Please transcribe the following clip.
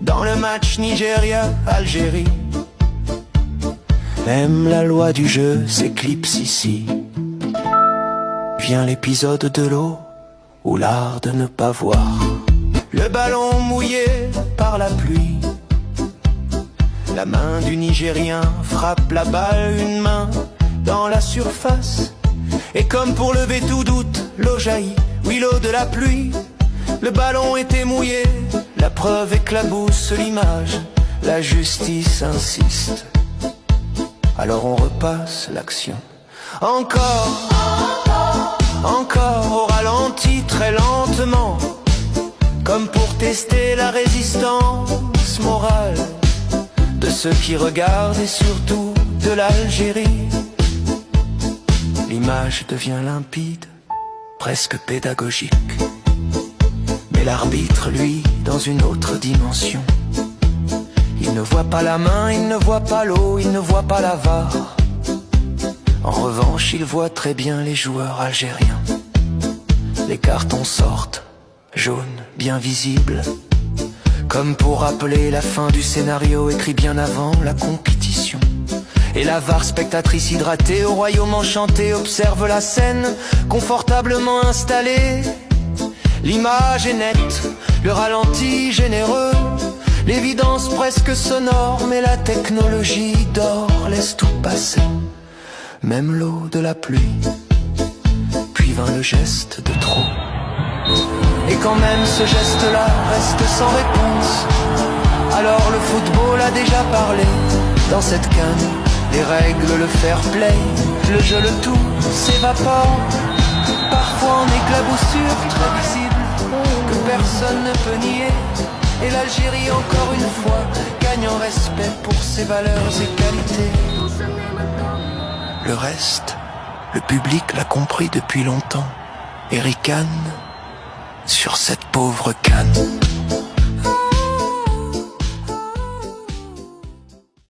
dans le match Nigeria-Algérie. Même la loi du jeu s'éclipse ici. Vient l'épisode de l'eau, ou l'art de ne pas voir. Le ballon mouillé par la pluie. La main du Nigérien frappe la balle, une main dans la surface. Et comme pour lever tout doute, l'eau jaillit, oui l'eau de la pluie. Le ballon était mouillé, la preuve éclabousse l'image. La justice insiste. Alors on repasse l'action. Encore, encore au ralenti, très lentement, comme pour tester la résistance morale de ceux qui regardent et surtout de l'Algérie. L'image devient limpide, presque pédagogique. Mais l'arbitre, lui, dans une autre dimension. Il ne voit pas la main, il ne voit pas l'eau, il ne voit pas la VAR. En revanche, il voit très bien les joueurs algériens. Les cartons sortent, jaunes, bien visibles, comme pour rappeler la fin du scénario écrit bien avant la compétition. Et la VAR, spectatrice hydratée au royaume enchanté, observe la scène, confortablement installée. L'image est nette, le ralenti généreux, l'évidence presque sonore, mais la technologie dort, laisse tout passer, même l'eau de la pluie. Puis vint le geste de trop. Et quand même ce geste-là reste sans réponse, alors le football a déjà parlé dans cette canne. Les règles, le fair play, le jeu, le tout s'évapore, parfois en éclaboussure très visible que personne ne peut nier. Et l'Algérie encore une fois gagne en respect pour ses valeurs et qualités. Le reste, le public l'a compris depuis longtemps et ricane sur cette pauvre canne.